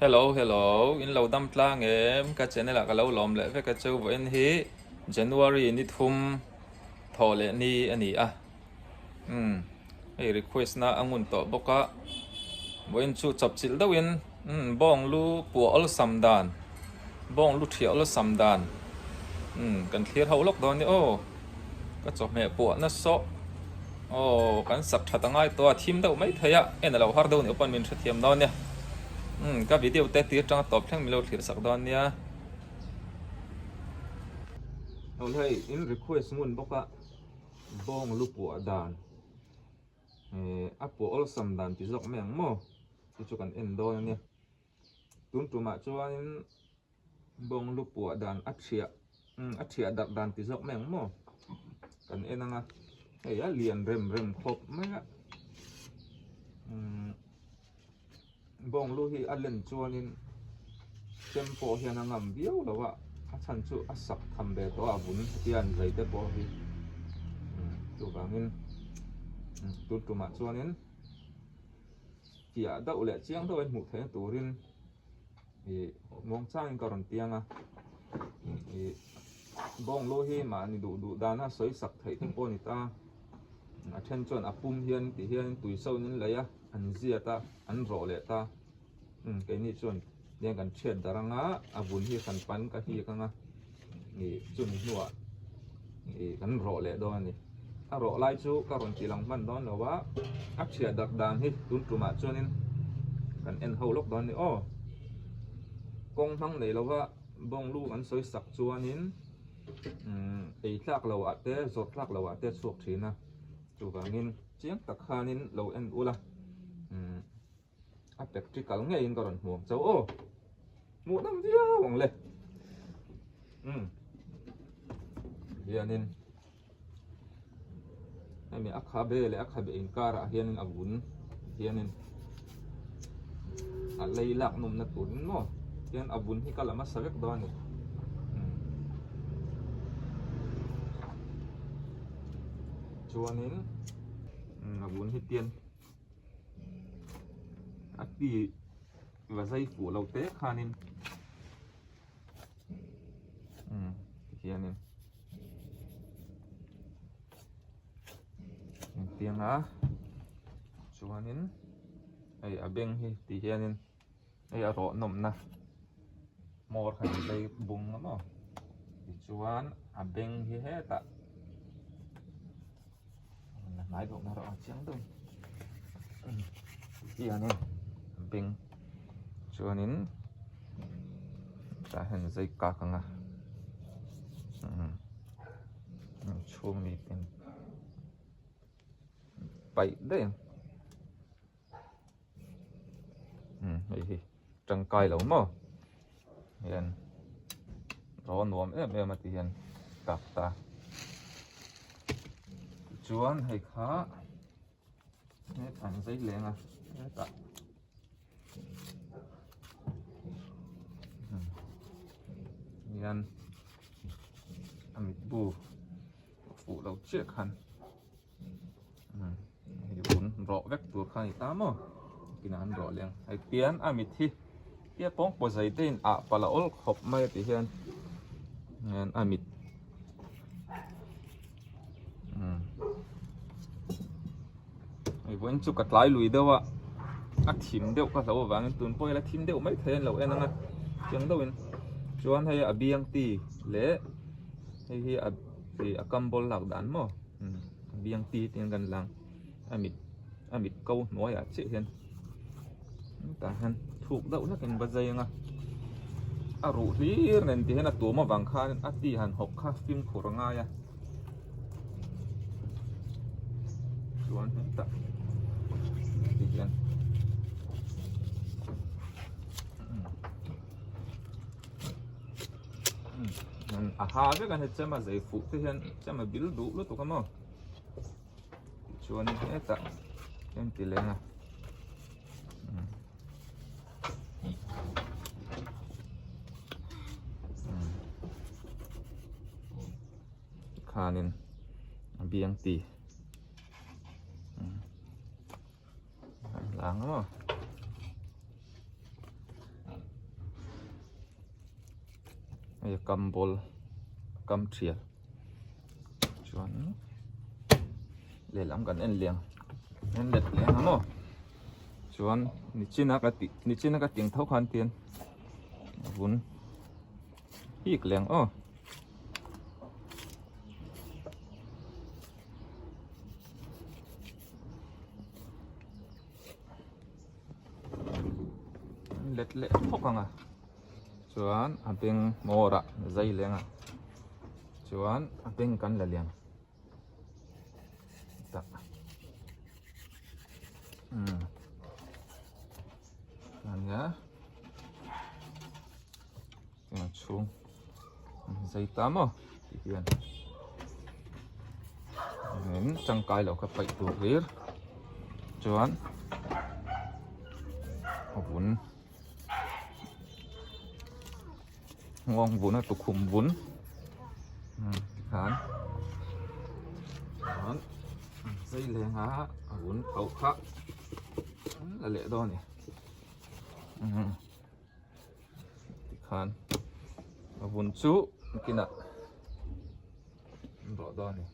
Hello, in lâu đâm tlang em, cái chuyện này là cái lâu lòm lệ với cái châu với anh hi January ni thum thọ lệ ni anh à, hey request na angun to boka, với anh chu chập chil đâu in, Bawnglu puah awlsam dan, Bawnglu thi awlsam dan, kan clear hậu lốc đó ni ô, cái chọc mẹ puah na so, ô kan sak thật ngay to team đâu mấy thấy à, em là lâu har đâu ni open min thật thiam đó nha. Cái video test tiết trong top thang milo thiệt sắc đó nha. Hey, in request ngun boka Bawnglu puah dan. Apo awlsam dan ti zok meng mo. Ti chu kan en do nha. Tun tu ma chuan Bawnglu puah dan athia dak dan ti zok meng mo. Kan en anga. Hey, a lian rem khop mai a. Bawnglu hi alen chuanin tempo hian angam biau lawa. A chan chu a sak tham be to a bun hian zai te po hi. Tu bangin tun tu ma chuanin kia dau le chiang do en mu the turin mong chang karon tianga Bawnglu hi ma ni du dana soi sak thei te po ni ta a then chon apum hian ti hian tui so nin leya an zia ta an ro le ta ke ni chon ne kan chet daranga abun hi kan pan ka hi kanga chun nuwa kan ro le do ni a ro lai chu karon tilang man don lawa a chia dak dan hi tun tu ma chonin kan en ho lok don ni o kong hang nei lawa Bawnglu an soi sak chuanin ei tlak lo ate zot tlak lo ate chuak thina chu wangin chiang tak khanin lo en ula a practical nge in karon hmuang chaw o mu nam dia wang le hianin ami akhabe le akhabe in kara hianin abun hianin a leilak num na turin mo hian abun hi kalama savek do ani chuanin abun hi tian ati và dây phủ lâu tế khanin hianin tiếng á chuanin ai abeng hi ti hianin ai a ro nom na mor khan dei bung mo ti chuan abeng hi he ta nai do na ro chiang dong hianin abeng chuanin ta hen dei ka kanga chung ni ten bảy đấy thì trăng cài lẩu mà hiện rõ nuông em mà thì hiện cặp ta chuan hay khá nét ảnh giấy lên à ta hiện amit bu phụ đầu chiếc hẳn bún rõ vét tuột khai tám mà cái nào rõ liền hay tiền amit thi kia bóng bỏ giấy tên à pala ol hộp mai thì hiện amit vẫn chụp cắt lái lùi đâu ạ thím đều các lẩu vàng tuần bôi là thím đều mấy thế lẩu em ăn chẳng đâu in chuan hay biang ti lẽ hay thì cambol lạc đán mà biang ti tiếng gần làng amit câu nói à chị hiền ta hen thuộc đậu nó cần bao giờ nga rủ thì nên thì là tổ mà vàng khan ti hàn học kha phim khổ nga ya chuan ta thì hiền ha với cái này chăm mà dễ phụ thì hiện chăm mà bil đủ luôn tụi con mà chuan hết ta em tỷ lệ à khanin biang ti lang mà cầm bol cầm triệt chuẩn để làm gần en liang en lệch liang hả chuẩn nít chín cái tiếng thâu khoan tiền vốn hít liang lệch lệch thóc à chuẩn anh bên mò ra dây liang à chuẩn anh bên cắn là liang ta anh nhá cái chung dây tám thì hiện nên chẳng cái là cái phải tụ riết chuẩn vốn ngon vốn là tụ khum vốn khán dây lẻ há vốn khẩu khác là lệ đo này khán vốn chú kia nè rõ đo này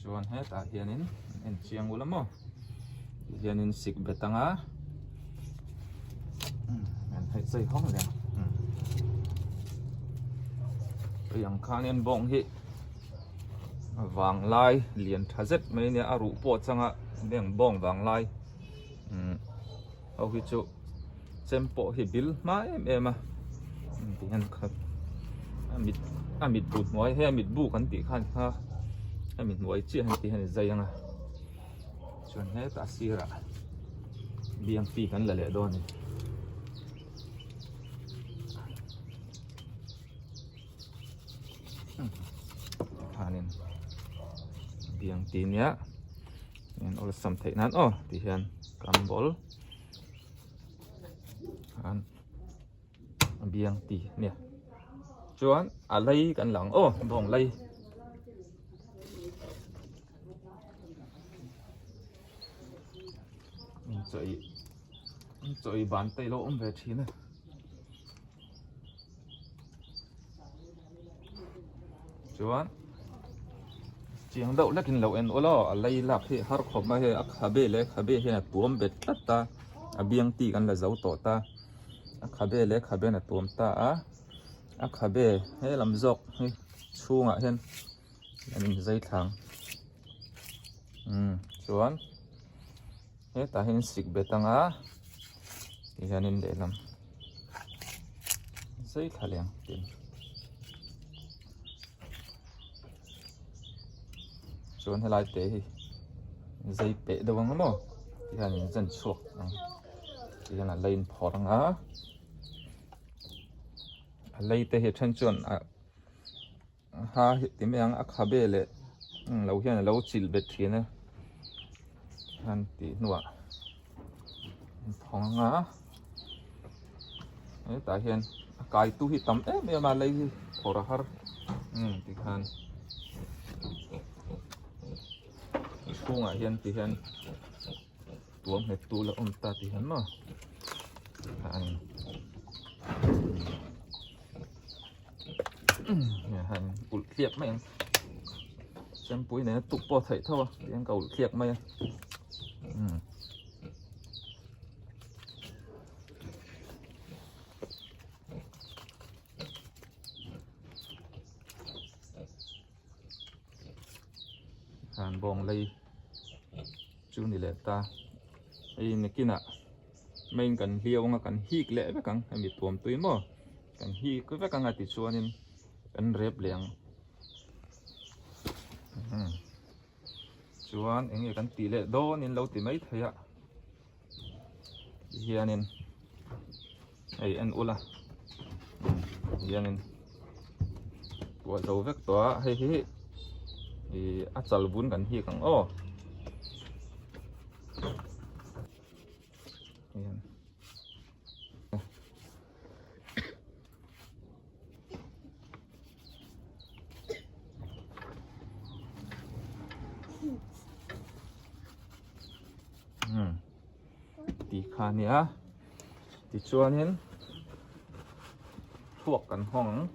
chuan heta hianin en chiang ulamo hianin sik betanga en hai sei hong le yang khanin bong hi wang lai lian thazet mai ne aru po changa deng bong wang lai au hi chu chempo hi bil ma em ti han khat amit put moi he amit bu kan ti khan ha mình nuôi chia hành thì hành dây à chuẩn hết ta xì ra biang phi cắn là lệ đòn này thà nên biang tin nhá nên awlsam thấy nán thì hiện cầm bol han biang tì nè chuẩn à lấy cắn lỏng bong lấy rồi bàn tay lỗ về trí này chuan chiang đậu lắc in lẩu en olo lấy lạc thì har khop mà he khabe he tuom bet ta biang ti kan la zau to ta khabe na tuom ta khabe he lam jok he chunga hen anh dây thang chuan he ta hen sik betanga thì hianin để làm dây thả liang tiền chuan helai te hi dây pe đâu ngang mo thì hianin dân chuộc thì hian là lein phor anga lei te hi then chuan ha tim yang khabe le lo hian lo chil bet thiana han ti nuwa phong anga tại hiện cái tu hi tắm em mà lấy thora har thì khan khu ngại hiện thì hiện tuồng hết tu là ta thì hiện mà khan hành ủi khiệp mày xem búi này tụ po thấy thôi em cầu khiệp mày hàn bong lây chú này lệ ta đây này kia nè mình cần liều nga cần hít lệ với căng hay bị tuom túi mò cần hít cứ với căng ngay từ xưa nên cần rep liang chuan anh ấy cần tỷ lệ đo nên lâu thì mấy thấy ạ hiện nên ấy anh ula hiện nên tua dấu vết tua hay thì achal bún kan hi kang hà nhá thì chua nên thuộc cần hỏng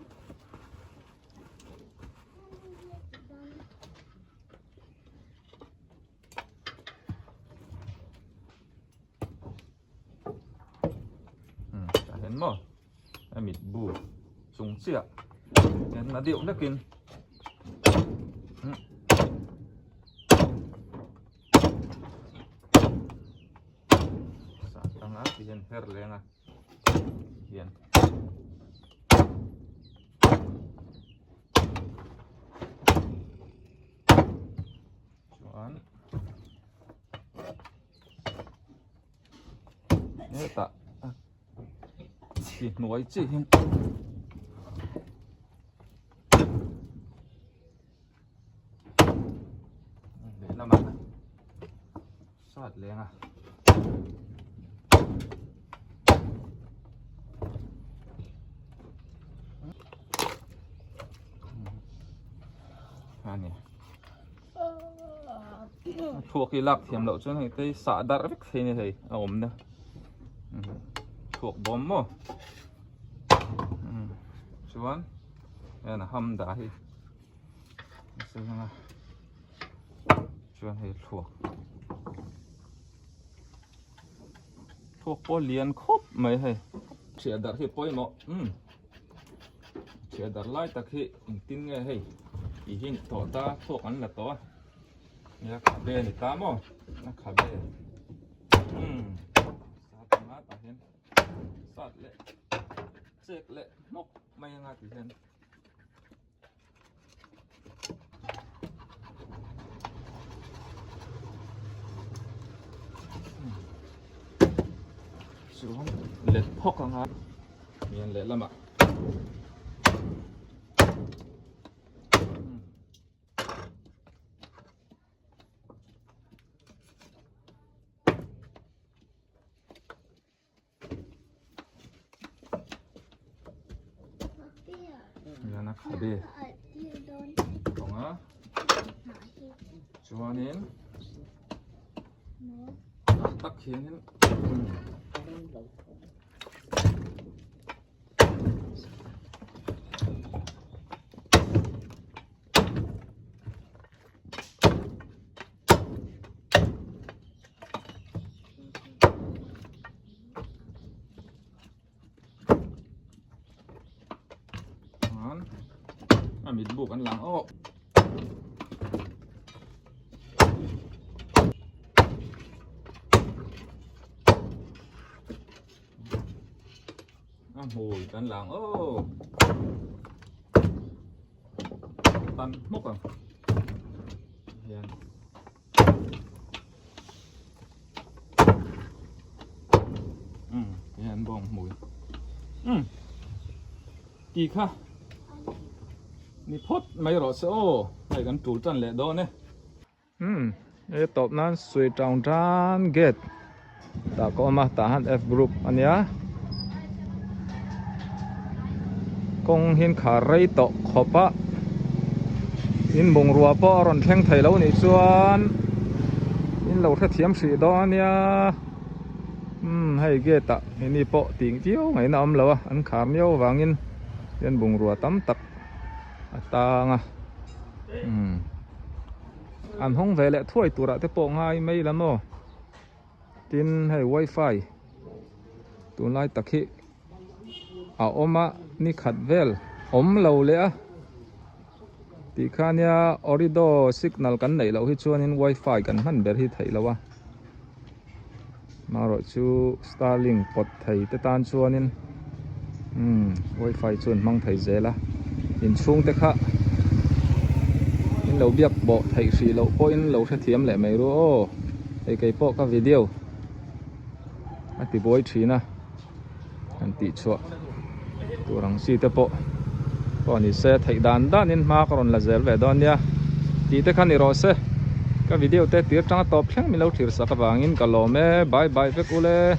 cả hến mỏ em mịt bù súng chia nên là điệu nó kinh tăng áp thì hiện her lên à hiện chuan nhớ tạ chỉ nói chỉ hiện để làm ăn sát lên à nè thuộc cái lạc thiểm lậu cho này cái xả đắt rất thế này thầy ổn nè thuộc bom mò chuan đây là hâm đá thì xem nào chuan hay thuộc po liền khốp mấy thầy chia đắt thì poi mò chia đắt lại ta khi tin nghe hay ý hình tổ ta thuộc ăn là to nhá cà bê này ta mò nó cà bê sát má ta hen sát lệ chết lệ mốc may ngay thì hen xuống lệ phốc hàng hả miền lệ lắm ạ nó khá bê còn á cho nên tắc khiến mình buộc ăn lắng ô mùi ăn lắng ô tan mốc à hiền hiền bông mùi kỳ khaนี่พดไม่รอเสียโอ้ให้กันจูจันแหละโดนเนี่ยตบนั้นสวยจังจันเกตตาก็มาตาหัน F group อันเนี้ยกงเห็นขาไรตกขบะยินบงรัวป้อรอนแข้งไทยแล้วนี่ชวนยินเราถ้าเทียมสีดอนเนี่ยให้เกตตะนี่ป้อติงเจียวไงน้ำแล้วอ่ะอันขาเนี้ยววางยินยินบงรัวตั้มตักtang à ăn không về lại thôi tụi đã tới bộ ngay mấy lắm rồi tin hay wifi tụi lại tắc khi ôm á ní khát vel lâu lẽ thì khá nha orido signal cắn này lâu khi cho nên wifi cắn hẳn bé thì thấy lâu à mà rồi chú Starlink bật thấy tới tan cho nên wifi chuẩn mang thấy dễ là in chung thế khác in lâu biết bộ thấy gì lâu po in lâu sẽ thiếm lại mấy rồi cái bộ các video anh tí bôi trí na anh tí chua tụi rằng gì thế bộ còn thì sẽ thấy đàn đan in mà còn là dễ về đón nha tí thế khác này rồi sẽ các video tết tiết trang top khen mình lâu thiệt sao các bạn in cả lò mẹ bye bye với cô lê